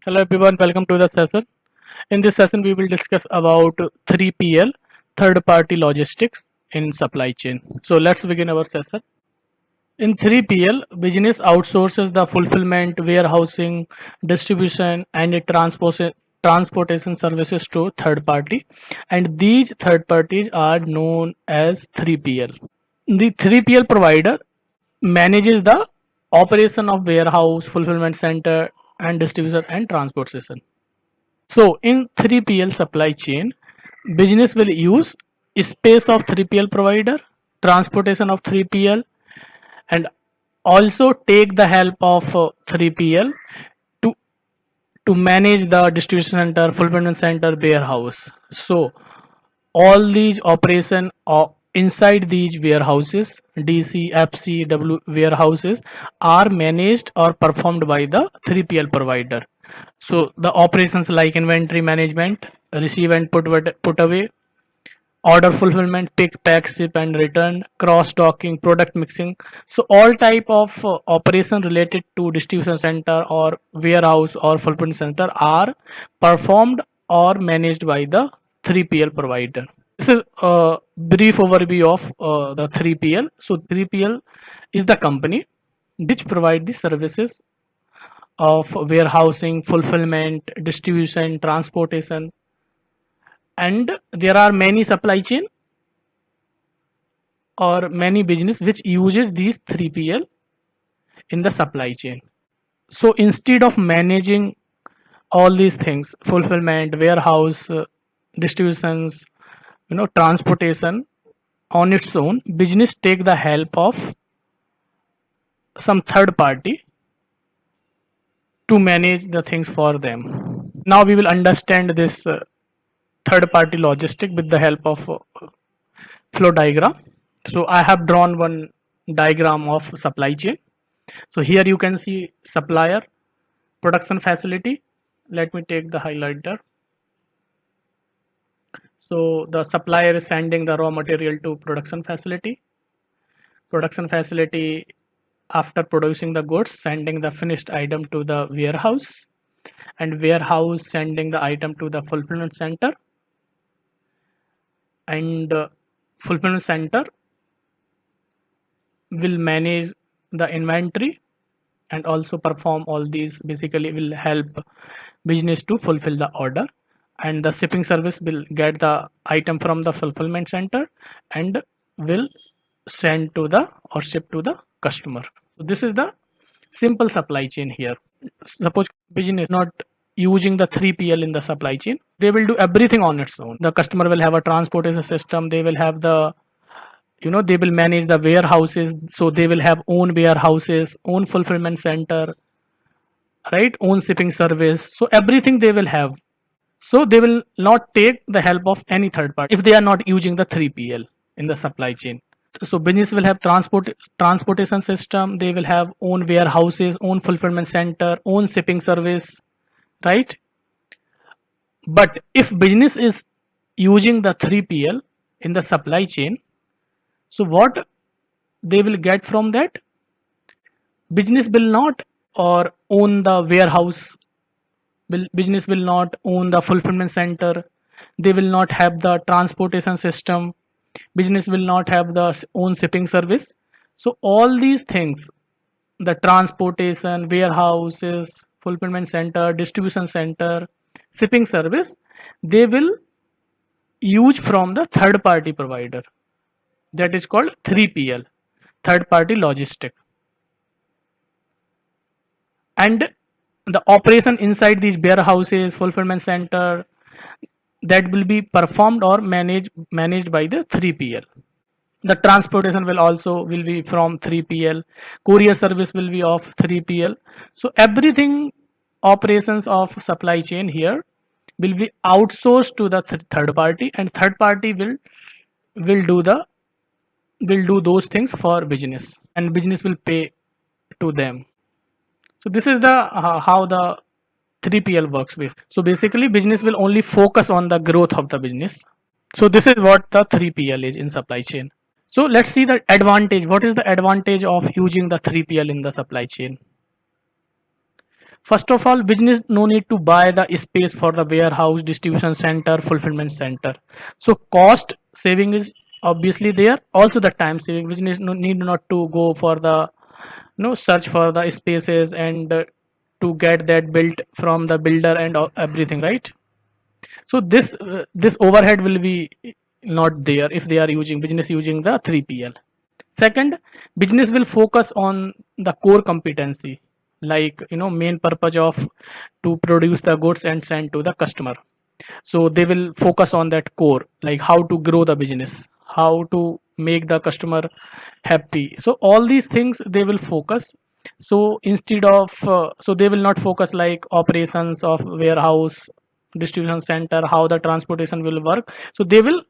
Hello everyone, welcome to the session. In this session, we will discuss about 3PL, third party logistics in supply chain. So let's begin our session. In 3PL, business outsources the fulfillment, warehousing, distribution, and transportation services to third party, and these third parties are known as 3PL. The 3PL provider manages the operation of warehouse, fulfillment center, and distribution and transportation. So in 3PL supply chain, business will use space of 3PL provider, transportation of 3PL, and also take the help of 3PL to to manage the distribution center, fulfillment center, warehouse. So all these operation inside these warehouses, DC, FC, warehouses are managed or performed by the 3PL provider. So the operations like inventory management, receive and put away, order fulfillment, pick, pack, ship and return, cross docking, product mixing. So all type of operation related to distribution center or warehouse or fulfillment center are performed or managed by the 3PL provider. This is a brief overview of the 3PL. So 3PL is the company which provide the services of warehousing, fulfillment, distribution, transportation, and there are many supply chain or many business which uses these 3PL in the supply chain. So instead of managing all these things, fulfillment, warehouse, distributions, transportation on its own, business take the help of some third party to manage the things for them. Now we will understand this third party logistic with the help of flow diagram. So I have drawn one diagram of supply chain. So here you can see supplier, production facility. Let me take the highlighter. So the supplier is sending the raw material to production facility. Production facility, after producing the goods, sending the finished item to the warehouse, and warehouse sending the item to the fulfillment center, and fulfillment center will manage the inventory and also perform all these, basically will help business to fulfill the order, and the shipping service will get the item from the fulfillment center and will send to the or ship to the customer. So this is the simple supply chain here. Suppose business not using the 3PL in the supply chain, they will do everything on its own. The customer will have a transportation system, they will have the, they will manage the warehouses, so they will have own warehouses, own fulfillment center, right, own shipping service, so everything they will have. So they will not take the help of any third party if they are not using the 3PL in the supply chain. So business will have transportation system, they will have own warehouses, own fulfillment center, own shipping service, right? But if business is using the 3PL in the supply chain, so what they will get from that? Business will not or own the warehouse, business will not own the fulfillment center, they will not have the transportation system, business will not have the own shipping service. So all these things, the transportation, warehouses, fulfillment center, distribution center, shipping service, they will use from the third party provider, that is called 3PL, third party logistic. And the operation inside these warehouses, fulfillment center, that will be performed or managed by the 3PL. The transportation will be from 3PL, courier service will be of 3PL. So everything operations of supply chain here will be outsourced to the third party, and third party will do the will do those things for business, and business will pay to them. So this is the how the 3PL works with. So basically business will only focus on the growth of the business. So this is what the 3PL is in supply chain. So let's see the advantage. What is the advantage of using the 3PL in the supply chain? First of all, business no need to buy the space for the warehouse, distribution center, fulfillment center. So cost saving is obviously there. Also the time saving. Business no need not to go for the search for the spaces and to get that built from the builder and everything, right? So this overhead will be not there if they are using business using the 3PL. Second, business will focus on the core competency, like main purpose of to produce the goods and send to the customer. So they will focus on that core, like how to grow the business, how to make the customer happy. So all these things they will focus. So instead of so they will not focus like operations of warehouse, distribution center, how the transportation will work. So they will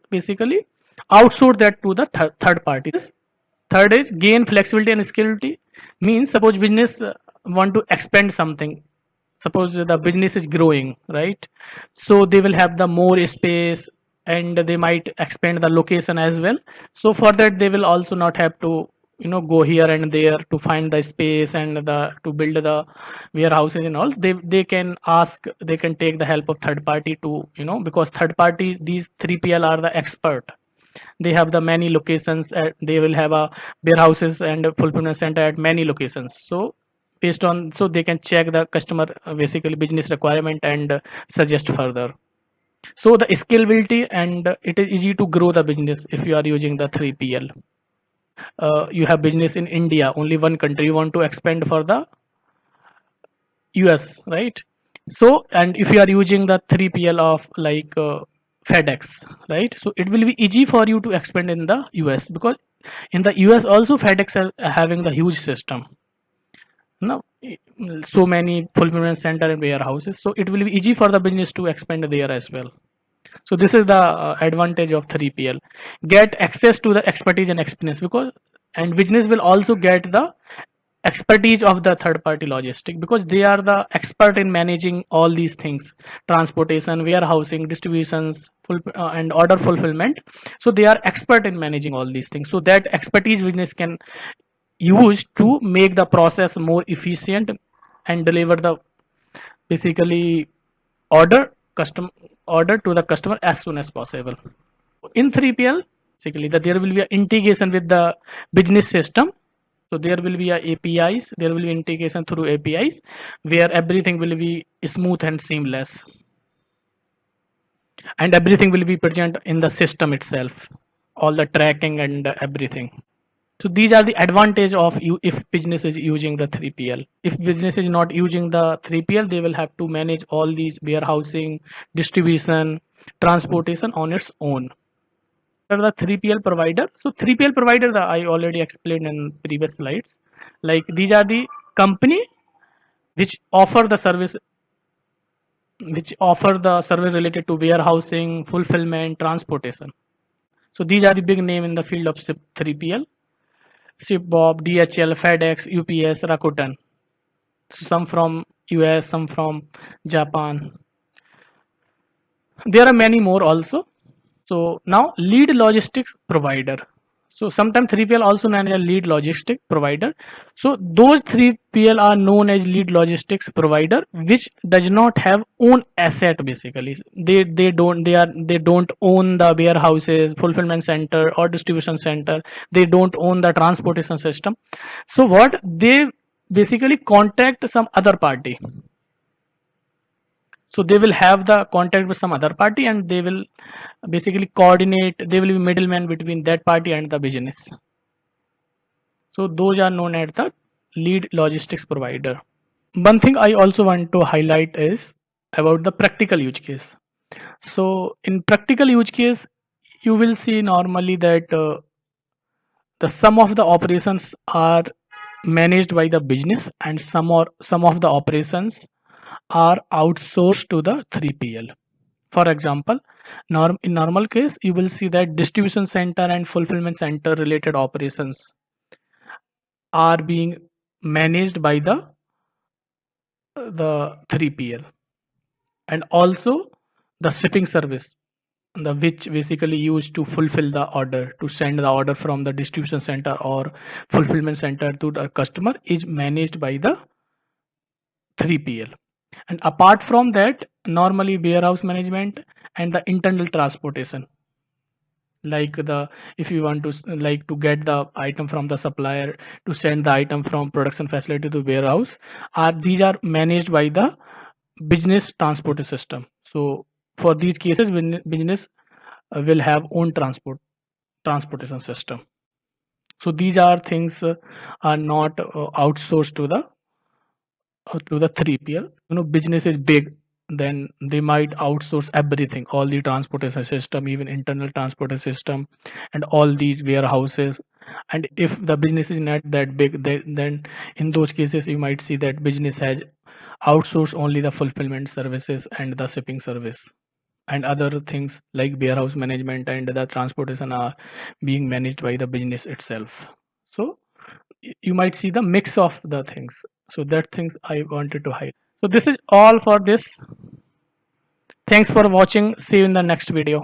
basically outsource that to the third parties. Third is gain flexibility and scalability. Means suppose business want to expand something. Suppose the business is growing, right? So they will have the more space and they might expand the location as well. So for that they will also not have to go here and there to find the space and the to build the warehouses and all. They can ask, they can take the help of third party to because third party, these 3PL are the expert. They have the many locations they will have a warehouses and a fulfillment center at many locations. So based on, so they can check the customer basically business requirement and suggest further. So the scalability, and it is easy to grow the business if you are using the 3PL. You have business in India, only one country, you want to expand for the US, right? So, and if you are using the 3PL of like FedEx, right? So it will be easy for you to expand in the US, because in the US also FedEx are having the huge system. No, so many fulfillment center and warehouses. So it will be easy for the business to expand there as well. So this is the advantage of 3PL. Get access to the expertise and experience, because and business will also get the expertise of the third party logistic, because they are the expert in managing all these things: transportation, warehousing, distributions, and order fulfillment. So they are expert in managing all these things, so that expertise business can use to make the process more efficient and deliver the basically order custom order to the customer as soon as possible. In 3PL, basically that there will be an integration with the business system. So there will be a APIs, there will be integration through APIs, where everything will be smooth and seamless, and everything will be present in the system itself, all the tracking and everything. So these are the advantage of you if business is using the 3PL. If business is not using the 3PL, they will have to manage all these warehousing, distribution, transportation on its own. The 3PL provider. So 3PL provider, I already explained in previous slides. Like these are the company which offer the service, related to warehousing, fulfillment, transportation. So these are the big name in the field of 3PL. Shipbob, DHL, FedEx, UPS, Rakuten. So some from US, some from Japan. There are many more also. So now lead logistics provider. So sometimes 3PL also known as a lead logistic provider. So those 3PL are known as lead logistics provider, which does not have own asset basically. They don't own the warehouses, fulfillment center or distribution center. They don't own the transportation system. So what they basically contact some other party. So they will have the contact with some other party, and they will basically coordinate, they will be middleman between that party and the business. So those are known as the lead logistics provider. One thing I also want to highlight is about the practical use case. So in practical use case, you will see normally that the some of the operations are managed by the business, and some of the operations are outsourced to the 3PL. For example, in normal case, you will see that distribution center and fulfillment center related operations are being managed by the 3PL, and also the shipping service, the which basically used to fulfill the order, to send the order from the distribution center or fulfillment center to the customer, is managed by the 3PL. And apart from that, normally warehouse management and the internal transportation, like the if you want to like to get the item from the supplier to send the item from production facility to warehouse, are these are managed by the business transport system. So for these cases, business will have own transportation system. So these are things are not outsourced to the 3PL. Business is big, then they might outsource everything, all the transportation system, even internal transportation system, and all these warehouses. And if the business is not that big, then in those cases you might see that business has outsourced only the fulfillment services and the shipping service, and other things like warehouse management and the transportation are being managed by the business itself. So you might see the mix of the things. So that things I wanted to highlight. So this is all for this. Thanks for watching. See you in the next video.